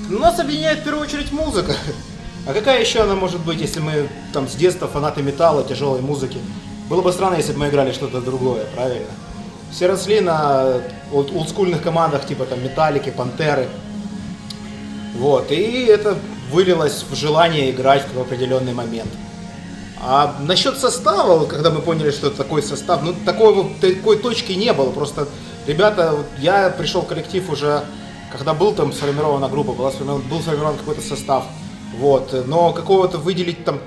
Нас объединяет в первую очередь музыка. А какая еще она может быть, если мы там с детства фанаты металла, тяжелой музыки? Было бы странно, если бы мы играли что-то другое, правильно? Все росли на олдскульных командах, типа там Металлики, Пантеры. Вот, и это вылилось в желание играть в определенный момент. А насчет состава, когда мы поняли, что это такой состав, ну такой точки не было. Просто ребята, я пришел в коллектив уже, когда был там сформирована группа, был сформирован какой-то состав. Вот, но какого-то выделить там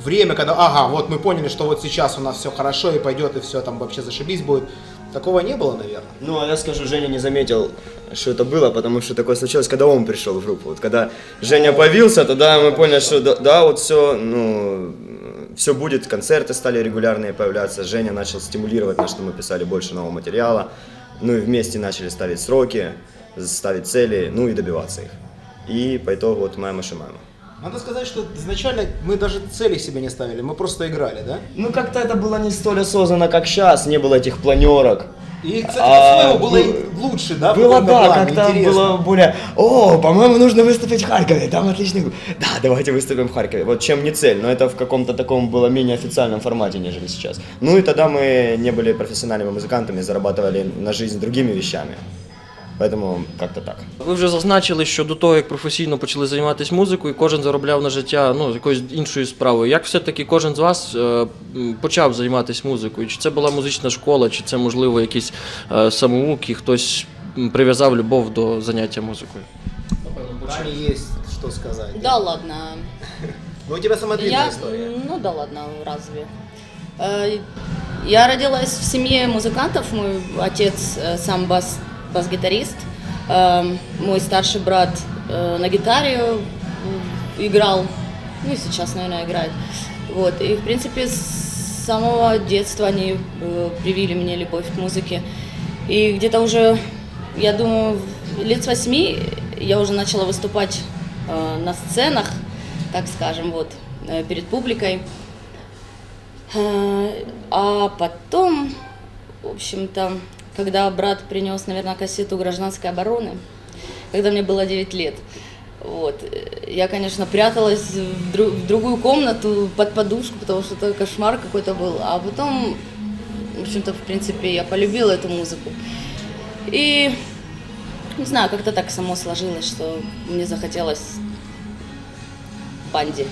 время, когда, ага, вот мы поняли, что вот сейчас у нас все хорошо и пойдет, и все там вообще зашибись будет. Такого не было, наверное. Ну, а я скажу, Женя не заметил, что это было, потому что такое случилось, когда он пришел в группу. Вот когда Женя появился, тогда мы поняли, что да, вот все, ну, все будет, концерты стали регулярные появляться, Женя начал стимулировать нас, что мы писали больше нового материала, ну и вместе начали ставить сроки, ставить цели, ну и добиваться их. И по итогу вот «Мама Шимама». Надо сказать, что изначально мы даже цели себе не ставили, мы просто играли, да? Ну как-то это было не столь осознанно, как сейчас, не было этих планерок. И, кстати, по-своему было лучше, да? Было, да, как-то было более, по-моему, нужно выступить в Харькове, там отличный... Да, давайте выступим в Харькове. Вот чем не цель, но это в каком-то таком было менее официальном формате, нежели сейчас. Ну и тогда мы не были профессиональными музыкантами, зарабатывали на жизнь другими вещами. Поэтому как-то так. Ви вже зазначили, що до того, як професійно почали займатися музикою, кожен заробляв на життя, ну, якоюсь іншою справою. Як все-таки кожен з вас почав займатися музикою? Чи це була музична школа, чи це, можливо, якісь самоуки, хтось прив'язав любов до заняття музикою? Тане есть что сказать. Да ладно. Ну, у тебя самая длинная история. Ну да ладно, разве. Я родилась в семье музыкантов, мой отец сам бас-гитарист, мой старший брат на гитаре играл, ну и сейчас, наверное, играет. Вот. И, в принципе, с самого детства они привили мне любовь к музыке. И где-то уже, я думаю, лет с 8 я уже начала выступать на сценах, так скажем, вот, перед публикой. А потом, в общем-то, когда брат принес, наверное, кассету «Гражданской обороны», когда мне было 9 лет, вот, я, конечно, пряталась в другую комнату под подушку, потому что это кошмар какой-то был. А потом, в общем-то, в принципе, я полюбила эту музыку. И, не знаю, как-то так само сложилось, что мне захотелось в банде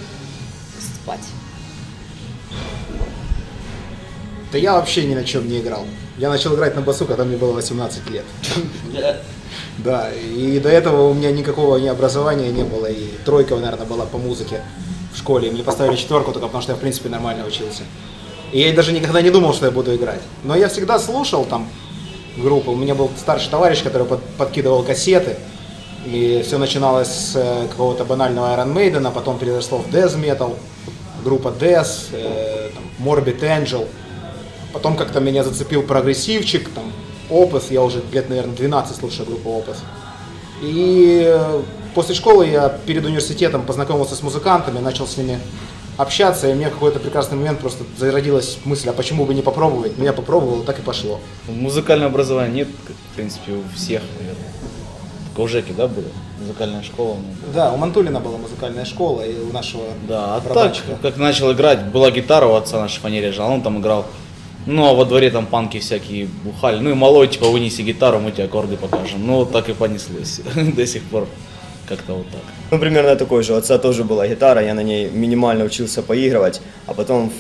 выступать. Да я вообще ни на чем не играл. Я начал играть на басу, когда мне было 18 лет. Да, и до этого у меня никакого ни образования не было, и тройка, наверное, была по музыке в школе. Мне поставили 4 только потому, что я, в принципе, нормально учился. И я даже никогда не думал, что я буду играть. Но я всегда слушал там группу. У меня был старший товарищ, который подкидывал кассеты. И все начиналось с какого-то банального Iron Maiden, потом переросло в Death Metal, группа Death, Morbid Angel. Потом как-то меня зацепил прогрессивчик, там, Опус, я уже лет, наверное, 12 слушаю группу Опус. И после школы я перед университетом познакомился с музыкантами, начал с ними общаться, и у меня в какой-то прекрасный момент просто зародилась мысль, а почему бы не попробовать? Я попробовал, так и пошло. Музыкальное образование нет, в принципе, у всех, наверное. Только у Жеки, да, было? Музыкальная школа? Да, у Мантулина была музыкальная школа, и у нашего Да, а так, барабанщика. как начал играть, была гитара у отца на шифонере лежала, он там играл. Ну, а во дворе там панки всякие бухали. Ну и малой, типа, вынеси гитару, мы тебе аккорды покажем. Ну, вот так и понеслось. До сих пор как-то вот так. Ну, примерно такой же. У отца тоже была гитара, я на ней минимально учился поигрывать. А потом,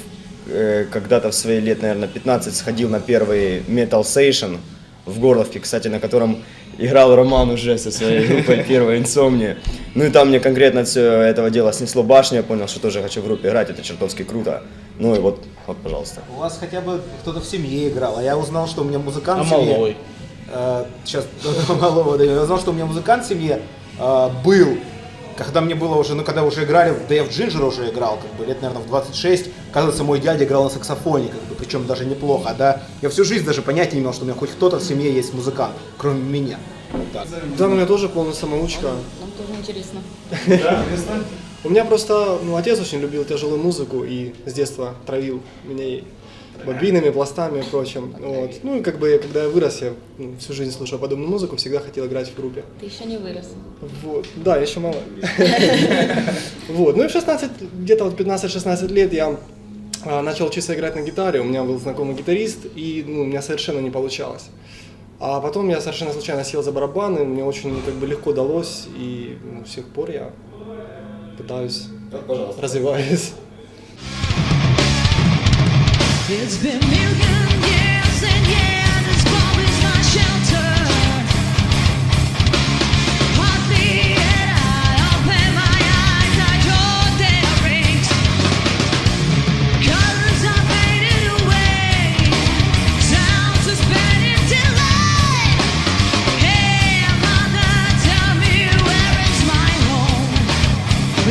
когда-то в свои лет, наверное, 15, сходил на первый Metal Station в Горловке, кстати, на котором играл Роман уже со своей группой «Первая инсомния». Ну и там мне конкретно все этого дела снесло башню, я понял, что тоже хочу в группе играть, это чертовски круто. Ну и вот, пожалуйста. У вас хотя бы кто-то в семье играл, а я узнал, что у меня музыкант А в семье... малой? Сейчас, малого, да, я узнал, что у меня музыкант в семье был, когда мне было уже, ну когда уже играли, да я в Jinjer уже играл, как бы лет, наверное, в 26, оказывается, мой дядя играл на саксофоне, как бы, причем даже неплохо, да, я всю жизнь даже понятия не имел, что у меня хоть кто-то в семье есть музыкант, кроме меня. Так. Да, у меня тоже полная самоучка. Нам тоже интересно. Да, у меня просто, отец очень любил тяжелую музыку и с детства травил меня ей. бобинами, пластами и прочим. Вот. Ну и как бы, когда я вырос, я всю жизнь слушал подобную музыку, всегда хотел играть в группе. Ты еще не вырос. Вот. Да, я еще мало. Вот. Ну и в 16, где-то вот 15-16 лет я начал учиться играть на гитаре. У меня был знакомый гитарист, и у меня совершенно не получалось. А потом я совершенно случайно сел за барабаны, мне очень как бы легко далось, и с тех пор я пытаюсь, развиваюсь. It's been million years and years, it's always my shelter. Hardly yet I open my eyes, I draw their rings. Colors are faded away, sounds suspended delay. Hey, mother, tell me where is my home?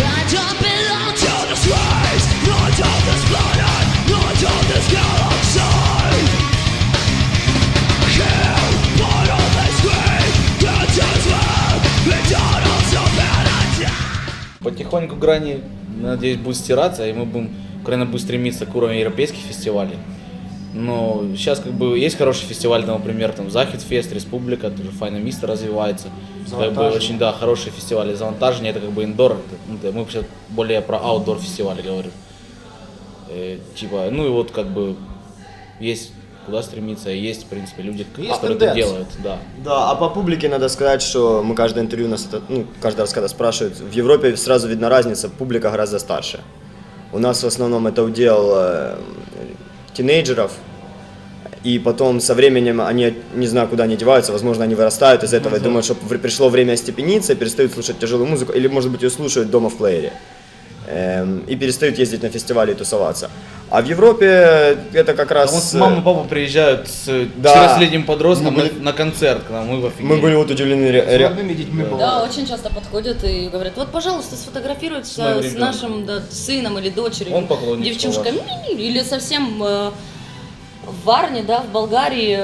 I don't belong to this race, nor to this planet, nor to this galaxy. Kill, what all they scream, that is well, eternal humanity. Потихоньку грани, надеюсь, будут стираться, и мы будем, Украина будет стремиться к уровню европейских фестивалей. Но сейчас как бы есть хороший фестиваль, там, например, там Західфест, Республика, тоже Файна Місто развивается. Как бы очень, да, хорошие фестивали. Завантажение это как бы индор, мы сейчас более про аутдор фестивали говорим. Типа, ну и вот как бы есть куда стремиться, и есть, в принципе, люди, которые это делают, да. Да, а по публике надо сказать, что мы каждое интервью, каждый раз, когда спрашивают, в Европе сразу видна разница, публика гораздо старше. У нас в основном это удел тинейджеров, и потом со временем они, не знаю, куда они деваются, возможно, они вырастают из этого и думают, что пришло время остепениться, перестают слушать тяжелую музыку, или, может быть, ее слушают дома в плеере, и перестают ездить на фестивали и тусоваться. А в Европе это как раз... Мама и папа приезжают с 4-летним подростком на концерт к нам, мы в офигели. Мы были вот удивлены. Да, очень часто подходят и говорят, вот, пожалуйста, сфотографируйтесь с нашим сыном или дочерью, Он поклонник девчушкой, или совсем в Варне, да, в Болгарии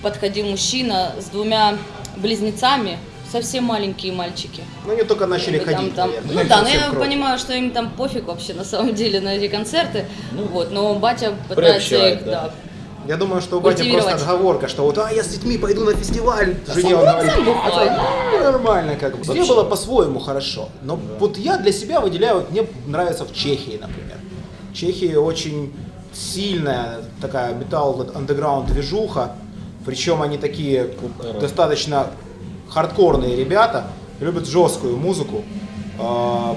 подходил мужчина с двумя близнецами, совсем маленькие мальчики. Ну, они только начали ходить, наверное. Ну да, но я понимаю, что им там пофиг вообще на самом деле на эти концерты, вот, но батя пытается их, да. Я думаю, что у бати просто отговорка, что вот, я с детьми пойду на фестиваль. Жене он говорит, нормально как бы. Мне было по-своему хорошо. Но вот я для себя выделяю, вот мне нравится в Чехии, например. В Чехии очень сильная такая металл-андеграунд движуха. Причем они такие достаточно хардкорные ребята, любят жесткую музыку. Но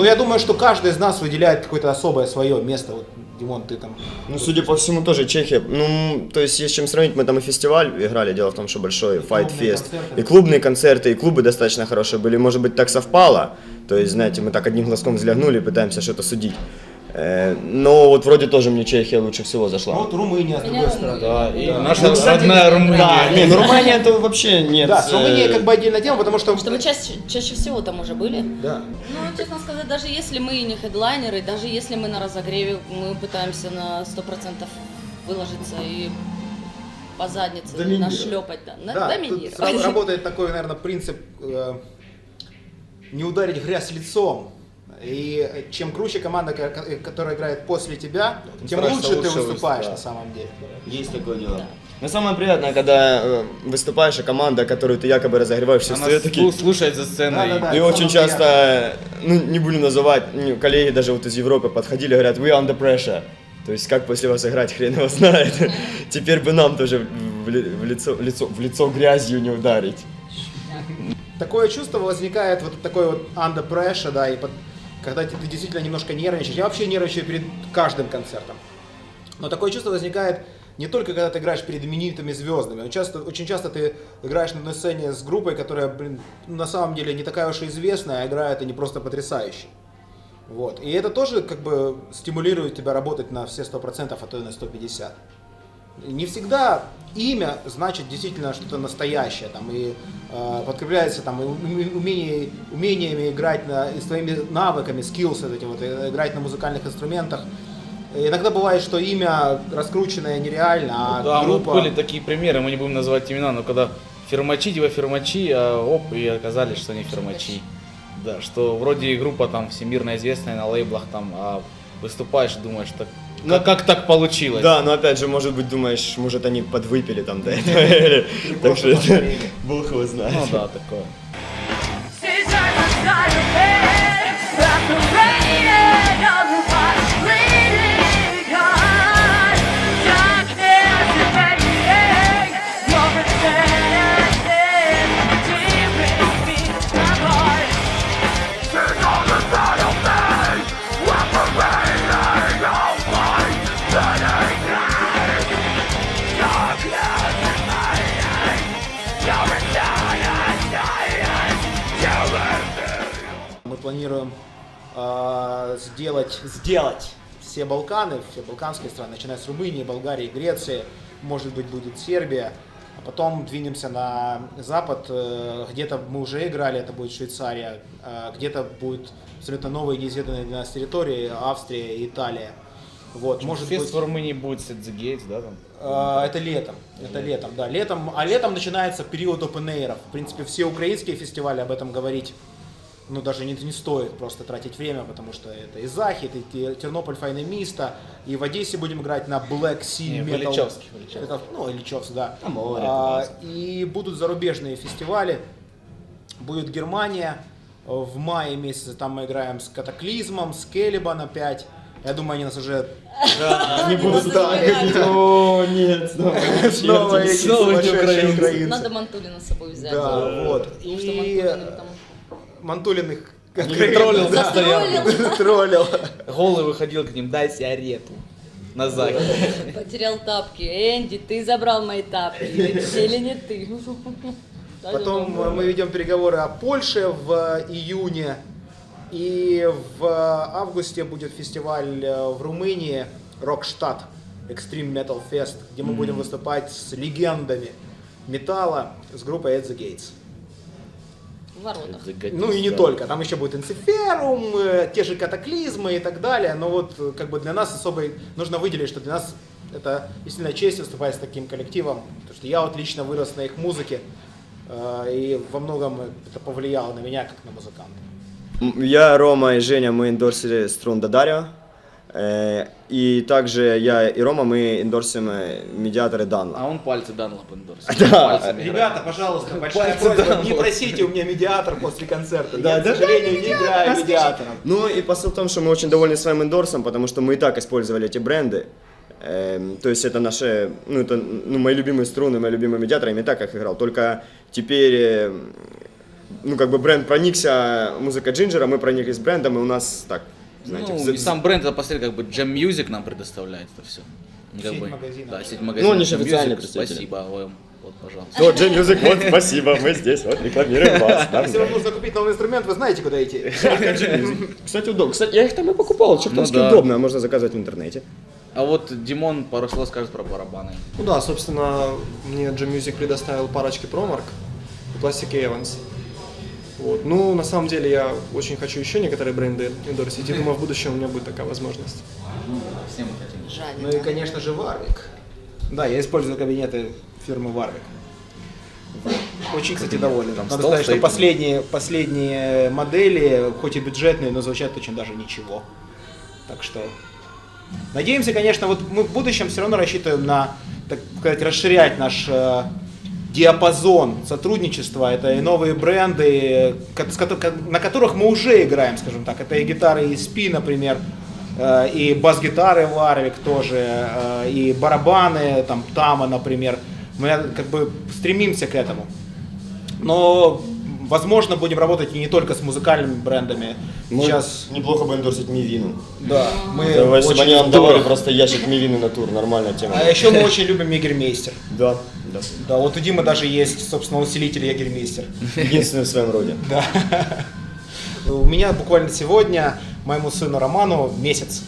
я думаю, что каждый из нас выделяет какое-то особое свое место. Вот, Димон, ты там... Ну, судя по всему, тоже Чехия. Ну, то есть, есть чем сравнить, мы там и фестиваль играли, дело в том, что большой файт-фест. И клубные концерты, и клубы достаточно хорошие были. Может быть, так совпало. То есть, знаете, мы так одним глазком взглянули, пытаемся что-то судить. Но вот вроде тоже мне Чехия лучше всего зашла. Вот Румыния, с другой стороны. Да, и наша родная Румыния. Да, не, ну Румыния это вообще нет. Да, с Румынией как бы отдельная тема, потому что... Что вы чаще всего там уже были? Да. Ну, честно сказать, даже если мы не хедлайнеры, даже если мы на разогреве, мы пытаемся на 100% выложиться и по заднице нашлепать, доминировать. Тут работает такой, наверное, принцип не ударить в грязь лицом. И чем круче команда, которая играет после тебя, тем лучше ты выступаешь на самом деле. Есть такое дело. Но самое приятное, когда выступаешь, а команда, которую ты якобы разогреваешь, все стоят такие... слушает за сценой. И очень часто, ну не буду называть, коллеги даже вот из Европы подходили, говорят, we under pressure. То есть как после вас играть, хрен его знает. Теперь бы нам тоже в лицо грязью не ударить. Такое чувство возникает, вот такой вот under pressure, да, и когда ты действительно немножко нервничаешь. Я вообще нервничаю перед каждым концертом. Но такое чувство возникает не только когда ты играешь перед именитыми звездами. Очень часто ты играешь на одной сцене с группой, которая, на самом деле не такая уж и известная, а играет они просто потрясающе. Вот. И это тоже как бы стимулирует тебя работать на все 100%, а то и на 150%. Не всегда имя значит действительно что-то настоящее, там, и подкрепляется там, умениями играть и своими навыками, skills, играть на музыкальных инструментах. И иногда бывает, что имя раскрученное нереально, а да, группа... были такие примеры, мы не будем называть имена, но когда фирмачи, и оказались, что не фирмачи. Да, что вроде группа там всемирно известная на лейблах, там, а выступаешь и думаешь, так как так получилось? Да, но опять же, может быть, думаешь, может они подвыпили там до этого. Так что это Бог его знает. Ну да, такое. Мы планируем сделать все Балканы, все балканские страны, начиная с Румынии, Болгарии, Греции, может быть будет Сербия, а потом двинемся на запад, где-то мы уже играли, это будет Швейцария, где-то будет абсолютно новые неизведанные для нас территории, Австрия и Италия. Вот, может Фест быть, в Румынии будет Set the Gates, да, там? это летом, да, летом начинается период open-air'ов. В принципе, все украинские фестивали об этом говорить, ну, даже не стоит просто тратить время, потому что это и Захід, и Тернополь Файне Місто, и в Одессе будем играть на Black Sea Metal. Ильичевский. Это, ну, Ильичевск, да. А море, И будут зарубежные фестивали. Будет Германия в мае месяце, там мы играем с Катаклизмом, с Келебан опять. Я думаю, они нас уже Не буду ставить. О, нет, снова эти сумасшедшие украинцы. Надо Мантулина с собой взять. Да, вот. Потому что И Мантулин там Мантулиных Троллил постоянно. троллил. Голый выходил к ним, дай сигарету. На Захід. потерял тапки. Энди, ты забрал мои тапки. Или не ты? Потом мы ведем переговоры о Польше в июне. И в августе будет фестиваль в Румынии Рокштадт, Extreme Metal Fest, где мы будем выступать с легендами металла, с группой At the Gates. В воротах. Ну и не только, там еще будет Инциферум, те же катаклизмы и так далее, но вот как бы для нас особо нужно выделить, что для нас это действительно честь выступать с таким коллективом, потому что я вот лично вырос на их музыке, и во многом это повлияло на меня как на музыканта. Я, Рома и Женя, мы эндорсили струн Дадарио. И также я и Рома, мы эндорсим медиаторы Данла. А он пальцы Данла пондорсил. Да. Ребята, пожалуйста, большая просьба, не просите у меня медиатор после концерта. Я, к сожалению, не играю медиатором. Ну и посыл в том, что мы очень довольны своим эндорсом, потому что мы и так использовали эти бренды. То есть это наши, ну это мои любимые струны, мои любимые медиаторы, я не так их играл. Только теперь, ну как бы бренд проникся, музыка Jinjer, мы прониклись брендом, и у нас так, знаете, Ну, и сам бренд, это посмотри, как бы Jam Music нам предоставляет это все. Сеть магазинов. Да, сеть магазинов. Ну, они же Jam официальные Music, представители. Спасибо вам, вот, пожалуйста. Вот, Jam Music, вот, спасибо, мы здесь, вот, рекламируем вас. Если вам нужно купить новый инструмент, вы знаете, куда идти. Кстати, удобно. Кстати, я их там и покупал, чертовски Ну да. удобно, можно заказывать в интернете. А вот Димон пару слов скажет про барабаны. Ну да, собственно, мне Jam Music предоставил парочки промарк у Plastic Evans. Вот. Ну, на самом деле, я очень хочу еще некоторые бренды эндорсить, и думаю, в будущем у меня будет такая возможность. Всем мы хотим. Жаль. Ну и, конечно же, Warwick. Да, я использую кабинеты фирмы Warwick. Очень, кстати, доволен. Надо стол сказать, что стоит. последние модели, хоть и бюджетные, но звучат очень даже ничего. Так что надеемся, конечно, вот мы в будущем все равно рассчитываем на, так сказать, расширять наш диапазон сотрудничества. Это и новые бренды, на которых мы уже играем, скажем так. Это и гитары ESP, например, и бас-гитары Warwick тоже, и барабаны, там, Тама, например. Мы как бы стремимся к этому. Но, возможно, будем работать и не только с музыкальными брендами. Сейчас, Неплохо бы эндорсить Мивину. да, мы Если бы очень они нам давали здорово. просто ящик Мивины на тур, нормальная тема. А еще мы очень любим Егермейстер. Да, да. Да, вот у Димы даже есть, собственно, усилитель Егермейстер. Единственный в своем роде. Да. У меня буквально сегодня моему сыну Роману месяц.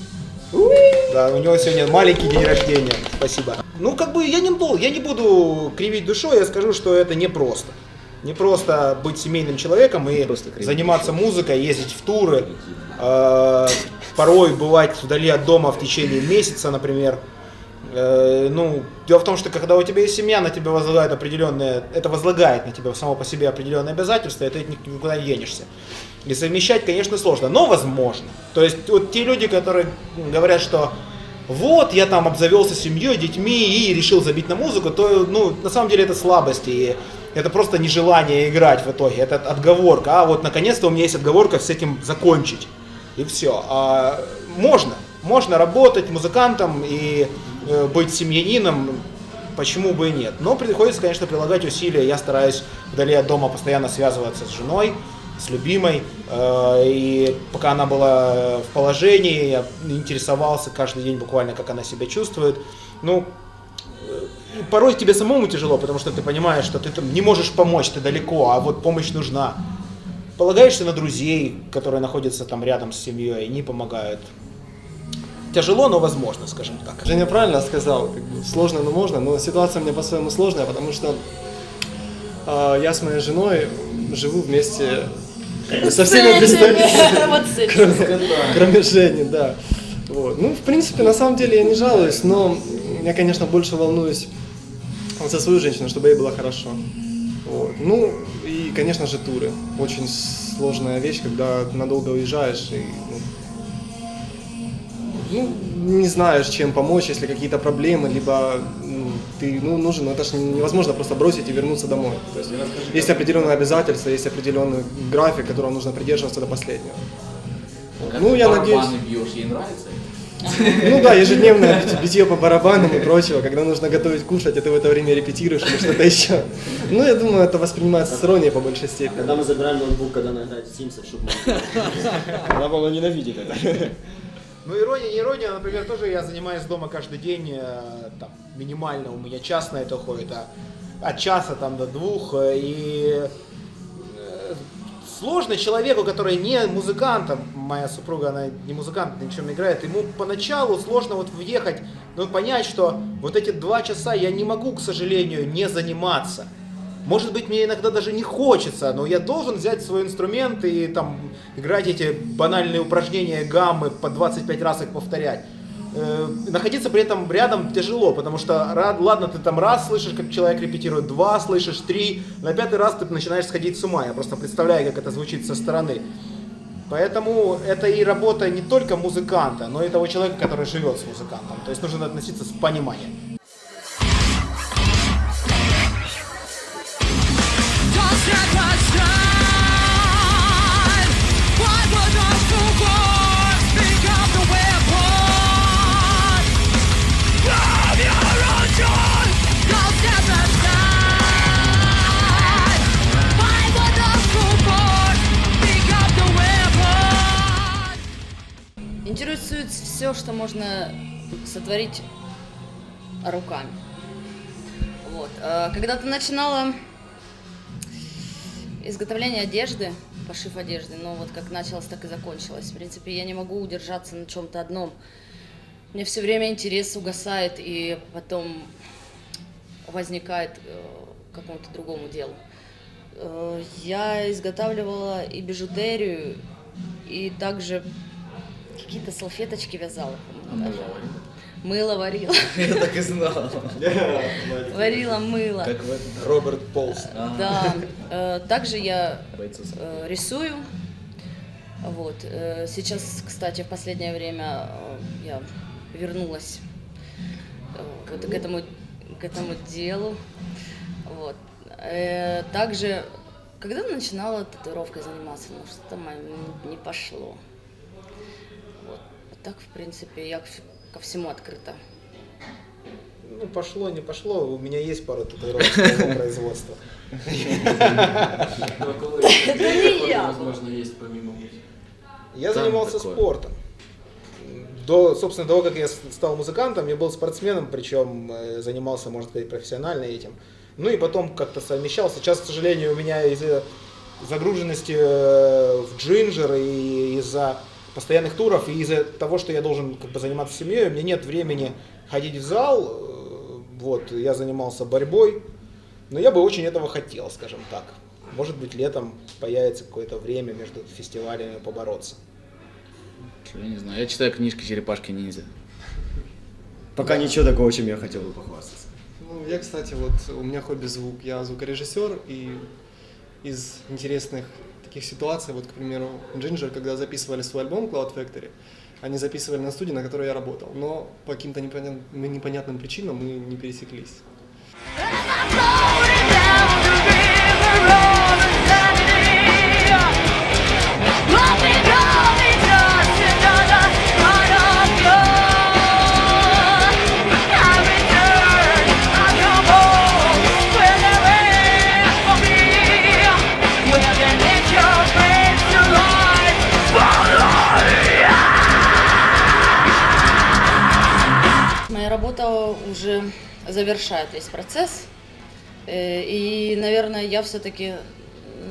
Да, у него сегодня маленький день рождения. Спасибо. Ну, как бы я не буду кривить душой, я скажу, что это непросто. Не просто быть семейным человеком и заниматься музыкой, ездить в туры, порой бывать вдали от дома в течение месяца, например. Ну, дело в том, что когда у тебя есть семья, на тебя возлагает это возлагает на тебя само по себе определенные обязательства, и ты никуда не денешься. И совмещать, конечно, сложно, но возможно. То есть вот те люди, которые говорят, что вот, я там обзавелся семьей, детьми и решил забить на музыку, то, ну, на самом деле это слабость, и это просто нежелание играть в итоге, это отговорка, а вот наконец-то у меня есть отговорка с этим закончить, и все. Можно работать музыкантом и быть семьянином, почему бы и нет, но приходится, конечно, прилагать усилия, я стараюсь вдали от дома постоянно связываться с женой, с любимой, и пока она была в положении, я интересовался каждый день буквально, как она себя чувствует. Ну, порой тебе самому тяжело, потому что ты понимаешь, что ты там не можешь помочь, ты далеко, а вот помощь нужна. Полагаешься на друзей, которые находятся там рядом с семьей, они помогают. Тяжело, но возможно, скажем так. Женя правильно сказал, как бы сложно, но можно, но ситуация у меня по-своему сложная, потому что я с моей женой живу вместе со всеми представителями, Вот с этим. кроме Жени, да. Вот. Ну, в принципе, на самом деле я не жалуюсь, но я, конечно, больше волнуюсь за свою женщину, чтобы ей было хорошо. Вот. Ну, и, конечно же, туры. Очень сложная вещь, когда надолго уезжаешь и не знаешь, чем помочь, если какие-то проблемы, либо ты нужен, но это же невозможно просто бросить и вернуться домой. То есть, есть определенные обязательства, есть определенный график, которого нужно придерживаться до последнего. Ну, я надеюсь... бьешь, ей нравится? Ну да, ежедневное битье по барабанам и прочего, когда нужно готовить кушать, а ты в это время репетируешь или что-то еще. Ну, я думаю, это воспринимается с иронией по большей степени. Когда мы забираем ноутбук, когда она играет в Симсов, чтобы она, по-моему, ненавидит это. Ну, ирония, не ирония, например, тоже я занимаюсь дома каждый день, там, минимально у меня час на это уходит, от часа там до 2, и сложно человеку, который не музыкант, моя супруга, она не музыкант, ничего не играет, ему поначалу сложно вот въехать, но понять, что вот эти 2 часа я не могу, к сожалению, не заниматься. Может быть, мне иногда даже не хочется, но я должен взять свой инструмент и там играть эти банальные упражнения, гаммы, по 25 раз их повторять. Находиться при этом рядом тяжело, потому что, ладно, ты там раз слышишь, как человек репетирует, 2 слышишь, 3, на 5-й раз ты начинаешь сходить с ума. Я просто представляю, как это звучит со стороны. Поэтому это и работа не только музыканта, но и того человека, который живет с музыкантом. То есть нужно относиться с пониманием. Don't step aside. Why would I forward? Speak of the weapon of your own choice. Don't step aside. Why would I forward? Speak of the weapon. Интересует все, что можно сотворить руками. Вот. Когда ты начинала изготовление одежды, пошив одежды, но вот как началось, так и закончилось. В принципе, я не могу удержаться на чем-то одном. У меня все время интерес угасает, и потом возникает к какому-то другому делу. Я изготавливала и бижутерию, и также какие-то салфеточки вязала. Даже. Мыло варила. Я так и знал. Варила мыло. Как Роберт Полс. Да. Также я рисую. Вот. Сейчас, кстати, в последнее время я вернулась вот к этому делу. Вот. Также, когда начинала татуировкой заниматься, ну что-то не пошло. Вот. Так, в принципе, я ко всему открыто. Ну, пошло, не пошло, у меня есть пара татуировок своего производства. Это не я. Возможно, есть помимо музыки. Я занимался спортом. Собственно, до того, как я стал музыкантом, я был спортсменом, причем занимался, можно сказать, профессионально этим. Ну и потом как-то совмещал. Сейчас, к сожалению, у меня из-за загруженности в Jinjer и из-за постоянных туров, и из-за того, что я должен как бы заниматься семьей, у меня нет времени ходить в зал. Вот, я занимался борьбой, но я бы очень этого хотел, скажем так. Может быть, летом появится какое-то время между фестивалями побороться. Я не знаю, я читаю книжки «Черепашки-ниндзя». Пока ничего такого, чем я хотел бы похвастаться. Ну, я, кстати, вот у меня хобби звук, я звукорежиссер, и из интересных таких ситуаций, вот, к примеру, Jinjer, когда записывали свой альбом Cloud Factory, они записывали на студии, на которой я работал. Но по каким-то непонятным причинам мы не пересеклись. Моя работа уже завершает весь процесс. И, наверное, я все-таки,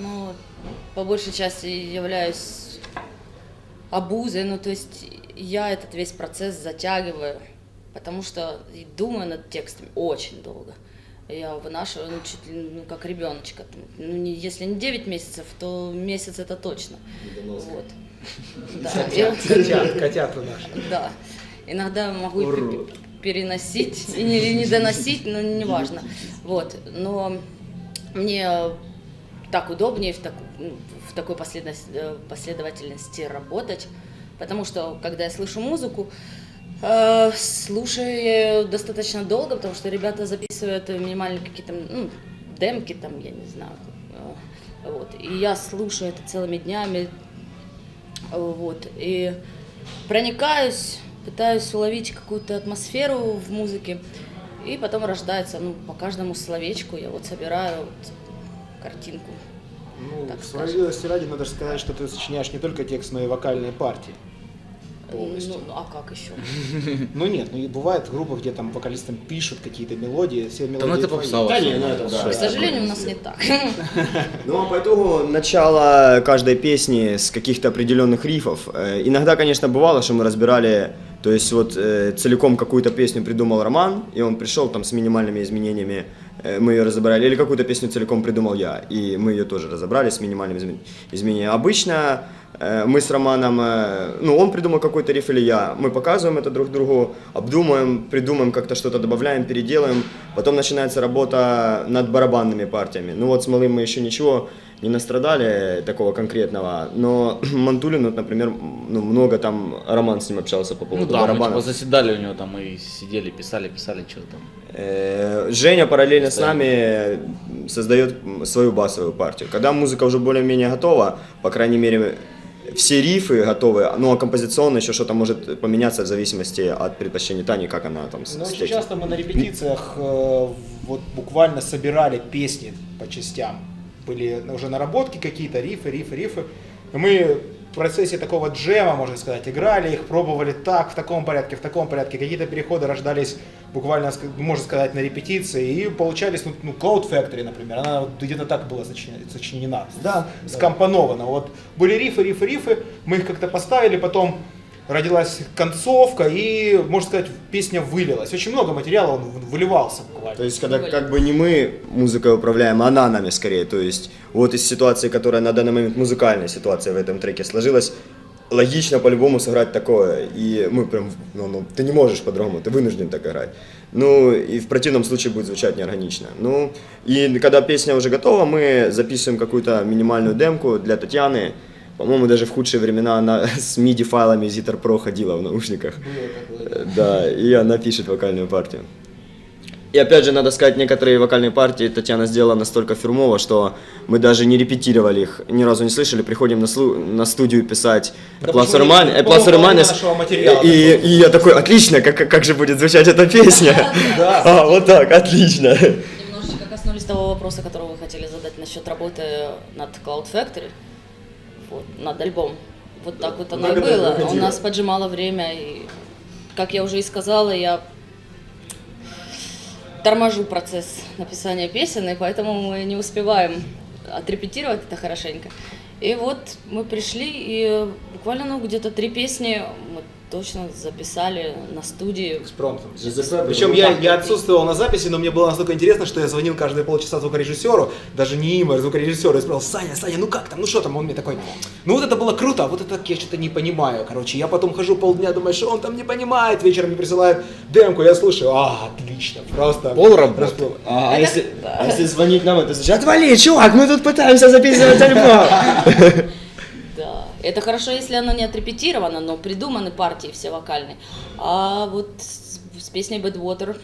ну, по большей части являюсь обузой. Ну, то есть я этот весь процесс затягиваю, потому что думаю над текстами очень долго. Я вынашиваю, ну, чуть ли, ну, как ребеночка. Ну, если не 9 месяцев, то месяц это точно. Вот. Да. Котят наши. Да. Иногда могу переносить или не доносить, но неважно. Вот. Но мне так удобнее в такой последовательности работать, потому что, когда я слышу музыку, слушаю я ее достаточно долго, потому что ребята записывают минимальные какие-то, ну, демки, там, я не знаю. Вот. И я слушаю это целыми днями. Вот. И проникаюсь, пытаюсь уловить какую-то атмосферу в музыке, и потом рождается, ну, по каждому словечку я вот собираю вот картинку. Ну, так справедливости ради надо же сказать, что ты сочиняешь не только текст, но и вокальные партии. Полностью. Ну, а как еще? Ну нет, ну и бывают группы, где там вокалистам пишут какие-то мелодии, все мелодии. Да ну это твои. попса. Да, не, ну это да. К сожалению, у нас не так. Ну, а по итогу начало каждой песни с каких-то определенных рифов. Иногда, конечно, бывало, что мы разбирали, то есть вот целиком какую-то песню придумал Роман, и он пришел там с минимальными изменениями, мы ее разобрали, или какую-то песню целиком придумал я, и мы ее тоже разобрали с минимальными изменениями. Обычно мы с Романом, ну, он придумал какой-то риф или я, мы показываем это друг другу, обдумаем, придумаем, как-то что-то добавляем, переделаем, потом начинается работа над барабанными партиями. Ну вот с Малым мы еще ничего не настрадали такого конкретного, но Мантулин, вот, например, ну, много там, Роман с ним общался по Ну поводу да, мы барабанов. типа заседали у него там и сидели, писали, что там. Женя параллельно с нами создает свою басовую партию. Когда музыка уже более-менее готова, по крайней мере, все рифы готовы, ну а композиционно еще что-то может поменяться в зависимости от предпочтений Тани, как она там Ну, очень встретит. часто мы на репетициях вот буквально собирали песни по частям. Были уже наработки какие-то, рифы. И мы в процессе такого джема, можно сказать, играли их, пробовали так, в таком порядке. Какие-то переходы рождались буквально, можно сказать, на репетиции. И получались, ну Cloud Factory, например, она вот где-то так была сочинена, да, скомпонована. Вот были рифы, мы их как-то поставили, потом родилась концовка, и, можно сказать, песня вылилась. Очень много материала он выливался буквально. То есть, когда как бы не мы музыкой управляем, а она нами скорее. То есть, вот из ситуации, которая на данный момент музыкальная ситуация в этом треке сложилась, логично по-любому сыграть такое. И мы прям, ну, ты не можешь по-другому, ты вынужден так играть. Ну, и в противном случае будет звучать неорганично. Ну, и когда песня уже готова, мы записываем какую-то минимальную демку для Татьяны. По-моему, даже в худшие времена она с MIDI-файлами Zither Pro ходила в наушниках. Да, и она пишет вокальную партию. И опять же, надо сказать, некоторые вокальные партии Татьяна сделала настолько фирмово, что мы даже не репетировали их, ни разу не слышали, приходим на студию писать и я такой, отлично, как же будет звучать эта песня? Вот так, отлично. Немножечко коснулись того вопроса, который вы хотели задать насчет работы над Cloud Factory, вот, над альбомом. Вот так вот оно и было. У нас поджимало время, и, как я уже и сказала, я торможу процесс написания песен, и поэтому мы не успеваем отрепетировать это хорошенько. И вот мы пришли, и буквально, ну, где-то 3 песни мы точно записали на студии. С промптом. Причем я отсутствовал на записи, но мне было настолько интересно, что я звонил каждые полчаса звукорежиссеру, даже не им, а звукорежиссеру, и спрашивал: Саня, ну как там, ну что там? Он мне такой: ну вот это было круто, а вот это я что-то не понимаю, короче. Я потом хожу полдня, думаю, что он там не понимает, вечером мне присылает демку, я слушаю, отлично, просто Полработы. А если звонить нам, это значит: отвали, чувак, мы тут пытаемся записывать альбом. Да. Это хорошо, если оно не отрепетировано, но придуманы партии все вокальные. А вот с песней Bad Water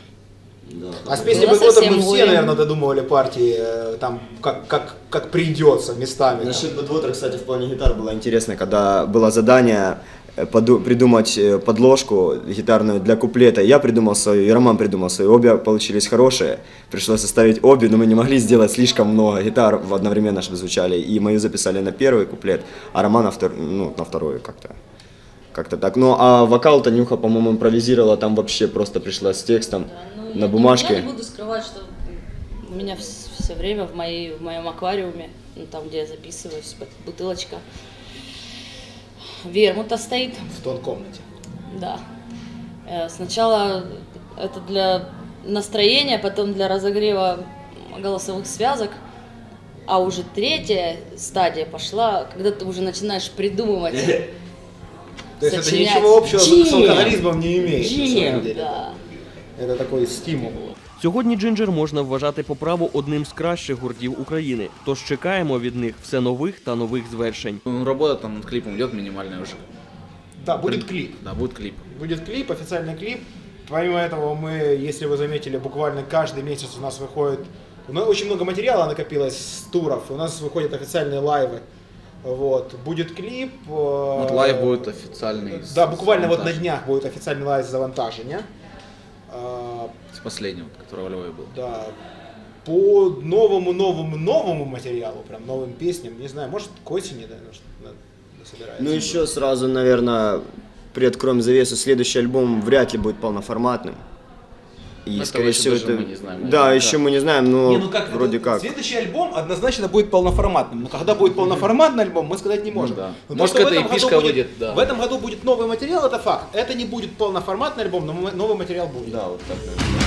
А с песней Было Bad Water совсем мы все, более. наверное, додумывали партии, там, как придется местами. там. Насчет Bad Water, кстати, в плане гитар было интересно, когда было задание придумать подложку гитарную для куплета. Я придумал свою, и Роман придумал свою. Обе получились хорошие. Пришлось составить обе, но мы не могли сделать слишком много гитар одновременно, чтобы звучали. И мою записали на первый куплет, а Роман на второй как-то. Как-то так. Ну, а вокал Танюха, по-моему, импровизировала, там вообще просто пришла с текстом на бумажке. Я не буду скрывать, что у меня все время в моем аквариуме, ну, там, где я записываюсь, бутылочка вермута стоит. В той комнате. Да. Сначала это для настроения, потом для разогрева голосовых связок. А уже третья стадия пошла, когда ты уже начинаешь придумывать. То есть это сочинять. ничего общего с Джем. алкоголизмом не имеет. на Джем. самом деле. Да. Это такой стимул. Сьогодні Jinjer можна вважати по праву одним з кращих гуртів України. Тож чекаємо від них все нових та нових звершень. Ну, работа там над клипом идет минимальная уже. Да, будет клип. Да, будет клип. Будет клип, официальный клип. Помимо этого, мы, если вы заметили, буквально каждый месяц у нас выходит... очень много материала накопилось с туров, у нас выходят официальные лайвы. Вот. Будет клип. Вот лайв будет официальный. Да, буквально вот на монтаж. днях будет официальный лайв с завантажения. С последнего, который в Львове был. Да. По новому материалу, прям новым песням, не знаю, может к осени, да, собирается. Ну еще сразу, наверное, приоткроем завесу, следующий альбом вряд ли будет полноформатным. И, Этого скорее еще всего, даже это... мы не знаем, Да, наверняка. еще мы не знаем, но Не, ну как, вроде это- как. Следующий альбом однозначно будет полноформатным. Но когда будет полноформатный альбом, мы сказать не можем. да. Но Может, то, что в какая-то этом году эпишка будет- выйдет, да. В этом году будет новый материал, это факт. Это не будет полноформатный альбом, но новый материал будет. Да, вот так, наверное.